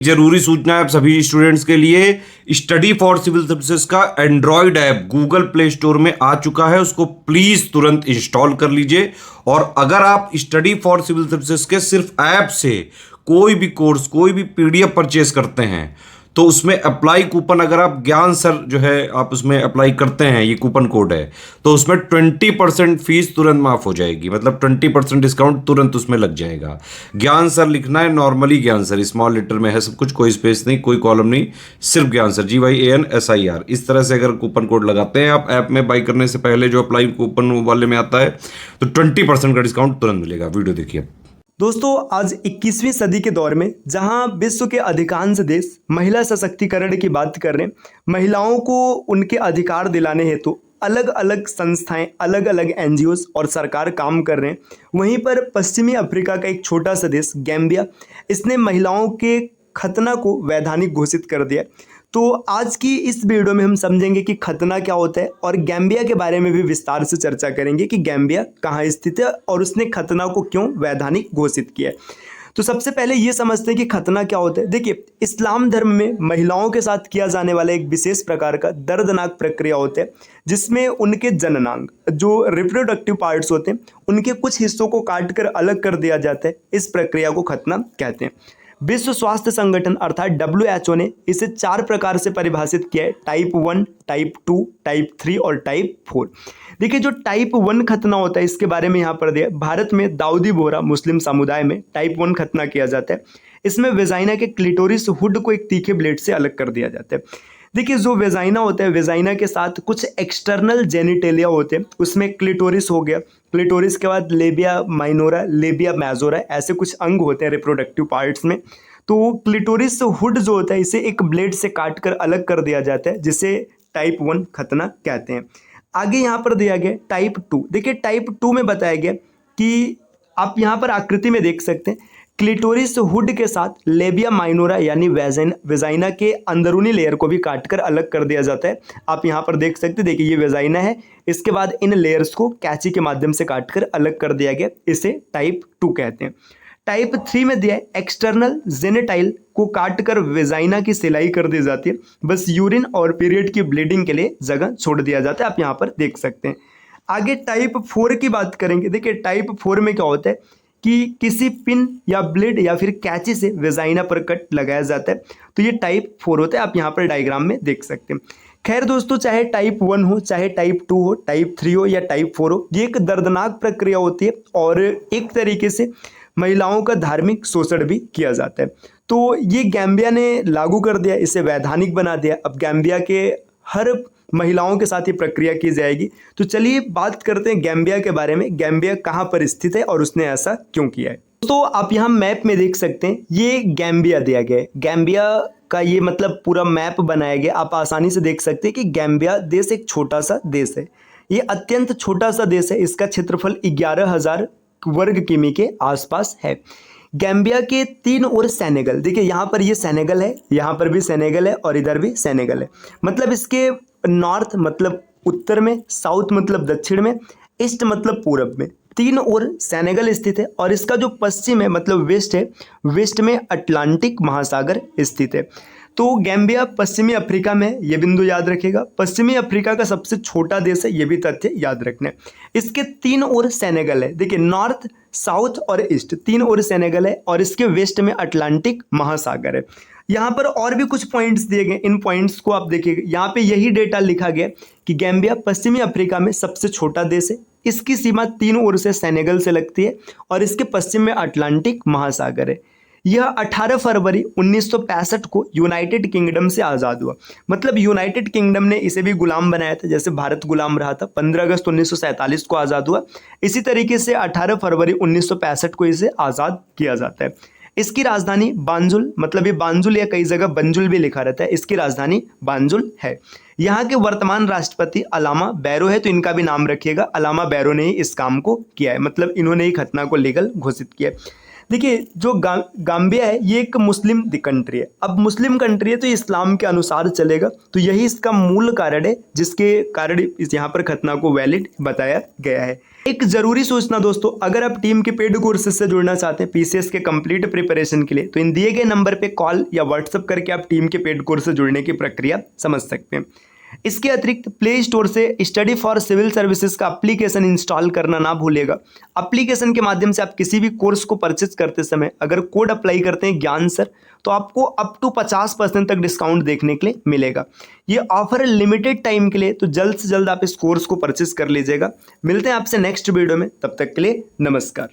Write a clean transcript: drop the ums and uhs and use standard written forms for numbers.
जरूरी सूचना है आप सभी स्टूडेंट्स के लिए। स्टडी फॉर सिविल सर्विसेज का Android app Google play store में आ चुका है, उसको प्लीज तुरंत इंस्टॉल कर लीजिए। और अगर आप स्टडी फॉर सिविल सर्विसेज के सिर्फ ऐप से कोई भी कोर्स, कोई भी पीडीएफ परचेस करते हैं तो उसमें अप्लाई कूपन, अगर आप ज्ञान सर जो है आप उसमें अप्लाई करते हैं, ये कूपन कोड है, तो उसमें 20% फीस तुरंत माफ हो जाएगी। मतलब 20% डिस्काउंट तुरंत उसमें लग जाएगा। ज्ञान सर लिखना है, नॉर्मली ज्ञान सर, स्मॉल लेटर में है सब कुछ, कोई स्पेस नहीं, कोई कॉलम नहीं, सिर्फ ज्ञान सर, GYANSIR। इस तरह से अगर कूपन कोड लगाते हैं आप ऐप में बाई करने से पहले, जो अप्लाई कूपन वाले में आता है, तो 20% का डिस्काउंट तुरंत मिलेगा। वीडियो देखिए। दोस्तों, आज 21वीं सदी के दौर में जहां विश्व के अधिकांश देश महिला सशक्तिकरण की बात कर रहे हैं, महिलाओं को उनके अधिकार दिलाने हेतु अलग अलग संस्थाएं, अलग अलग एनजीओज और सरकार काम कर रहे हैं, वहीं पर पश्चिमी अफ्रीका का एक छोटा सा देश गैम्बिया, इसने महिलाओं के खतना को वैधानिक घोषित कर दिया। तो आज की इस वीडियो में हम समझेंगे कि खतना क्या होता है और गैम्बिया के बारे में भी विस्तार से चर्चा करेंगे कि गैम्बिया कहाँ स्थित है और उसने खतना को क्यों वैधानिक घोषित किया है। तो सबसे पहले ये समझते हैं कि खतना क्या होता है। देखिए, इस्लाम धर्म में महिलाओं के साथ किया जाने वाला एक विशेष प्रकार का दर्दनाक प्रक्रिया होता है, जिसमें उनके जननांग, जो रिप्रोडक्टिव पार्ट्स होते हैं, उनके कुछ हिस्सों को काट कर अलग कर दिया जाता है। इस प्रक्रिया को खतना कहते हैं। विश्व स्वास्थ्य संगठन अर्थात WHO ने इसे 4 प्रकार से परिभाषित किया है: टाइप 1, टाइप 2, टाइप 3 और टाइप 4। देखिए, जो टाइप 1 खतना होता है, इसके बारे में यहाँ पर दिया। भारत में दाऊदी बोहरा मुस्लिम समुदाय में टाइप 1 खतना किया जाता है। इसमें वेजाइना के क्लिटोरिस हुड को एक तीखे ब्लेड से अलग कर दिया जाता है। देखिए, जो वेजाइना होता है, वेजाइना के साथ कुछ एक्सटर्नल जेनिटेलिया होते हैं, उसमें क्लिटोरिस हो गया, क्लिटोरिस के बाद लेबिया माइनोरा, लेबिया मेजोरा, ऐसे कुछ अंग होते हैं रिप्रोडक्टिव पार्ट्स में। तो क्लिटोरिस हुड जो होता है, इसे एक ब्लेड से काट कर अलग कर दिया जाता है, जिसे टाइप 1 खतना कहते हैं। आगे यहाँ पर दिया गया टाइप 2। देखिए, टाइप 2 में बताया गया कि आप यहाँ पर आकृति में देख सकते हैं, क्लिटोरिस हुड के साथ लेबिया माइनोरा यानी वेजाइना के अंदरूनी लेयर को भी काटकर अलग कर दिया जाता है। आप यहाँ पर देख सकते हैं, देखिए ये वेजाइना है, इसके बाद इन लेयर्स को कैंची के माध्यम से काटकर अलग कर दिया गया, इसे टाइप 2 कहते हैं। टाइप 3 में दिया है एक्सटर्नल जेनेटाइल को काटकर वेजाइना की सिलाई कर दी जाती है, बस यूरिन और पीरियड की ब्लीडिंग के लिए जगह छोड़ दिया जाता है। आप यहाँ पर देख सकते हैं। आगे टाइप 4 की बात करेंगे। देखिए, टाइप 4 में क्या होता है कि किसी पिन या ब्लेड या फिर कैंची से वेजाइना पर कट लगाया जाता है, तो ये टाइप 4 होता है। आप यहाँ पर डायग्राम में देख सकते हैं। खैर दोस्तों, चाहे टाइप 1 हो, चाहे टाइप 2 हो, टाइप 3 हो या टाइप 4 हो, ये एक दर्दनाक प्रक्रिया होती है और एक तरीके से महिलाओं का धार्मिक शोषण भी किया जाता है। तो ये गैम्बिया ने लागू कर दिया, इसे वैधानिक बना दिया। अब गैम्बिया के हर महिलाओं के साथ ये प्रक्रिया की जाएगी। तो चलिए बात करते हैं गैम्बिया के बारे में, गैम्बिया कहाँ पर स्थित है और उसने ऐसा क्यों किया है। तो आप यहाँ मैप में देख सकते हैं, ये गैम्बिया दिया गया है। गैम्बिया का ये मतलब पूरा मैप बनाया गया। आप आसानी से देख सकते हैं कि गैम्बिया देश एक छोटा सा देश है। ये अत्यंत छोटा सा देश है। इसका क्षेत्रफल 11,000 वर्ग किमी के आसपास है। गैम्बिया के 3 ओर सेनेगल, देखिए यहाँ पर ये सेनेगल है, यहाँ पर भी सेनेगल है और इधर भी सेनेगल है। मतलब इसके नॉर्थ मतलब उत्तर में, साउथ मतलब दक्षिण में, ईस्ट मतलब पूरब में 3 ओर सेनेगल स्थित है। और इसका जो पश्चिम है मतलब वेस्ट है, वेस्ट में अटलांटिक महासागर स्थित है। तो गैम्बिया पश्चिमी अफ्रीका में, ये बिंदु याद रखिएगा। पश्चिमी अफ्रीका का सबसे छोटा देश है, ये भी तथ्य याद रखना है। इसके 3 ओर सेनेगल है। देखिए, नॉर्थ, साउथ और ईस्ट 3 ओर सेनेगल है और इसके वेस्ट में अटलांटिक महासागर है। यहाँ पर और भी कुछ पॉइंट्स दिए गए, इन पॉइंट्स को आप देखिएगा। यहाँ पे यही डेटा लिखा गया कि गैम्बिया पश्चिमी अफ्रीका में सबसे छोटा देश है। इसकी सीमा 3 ओर से सेनेगल से लगती है और इसके पश्चिम में अटलांटिक महासागर है। यह 18 फरवरी 1965 को यूनाइटेड किंगडम से आज़ाद हुआ। मतलब यूनाइटेड किंगडम ने इसे भी गुलाम बनाया था, जैसे भारत गुलाम रहा था। 15 अगस्त 1947 को आज़ाद हुआ। इसी तरीके से 18 फरवरी 1965 को इसे आज़ाद किया जाता है। इसकी राजधानी बांजुल, मतलब ये बांजुल या कई जगह बंजुल भी लिखा रहता है, इसकी राजधानी बांजुल है। यहाँ के वर्तमान राष्ट्रपति अलामा बैरो है, तो इनका भी नाम रखिएगा। अलामा बैरो ने ही इस काम को किया है, मतलब इन्होंने ही खतना को लीगल घोषित किया है। देखिए जो गाम्बिया है ये एक मुस्लिम कंट्री है। अब मुस्लिम कंट्री है तो इस्लाम के अनुसार चलेगा, तो यही इसका मूल कारण है जिसके कारण इस यहाँ पर खतना को वैलिड बताया गया है। एक जरूरी सूचना दोस्तों, अगर आप टीम के पेड कोर्सेज से जुड़ना चाहते हैं पीसीएस के कंप्लीट प्रिपरेशन के लिए, तो इन दिए गए नंबर पे कॉल या व्हाट्सएप करके आप टीम के पेड कोर्स से जुड़ने की प्रक्रिया समझ सकते हैं। इसके अतिरिक्त प्ले स्टोर से स्टडी फॉर सिविल सर्विसेज का एप्लीकेशन इंस्टॉल करना ना भूलिएगा। एप्लीकेशन के माध्यम से आप किसी भी कोर्स को परचेज करते समय अगर कोड अप्लाई करते हैं ज्ञान सर, तो आपको अप टू 50% तक डिस्काउंट देखने के लिए मिलेगा। ये ऑफर है लिमिटेड टाइम के लिए, तो जल्द से जल्द आप इस कोर्स को परचेज कर लीजिएगा। मिलते हैं आपसे नेक्स्ट वीडियो में, तब तक के लिए नमस्कार।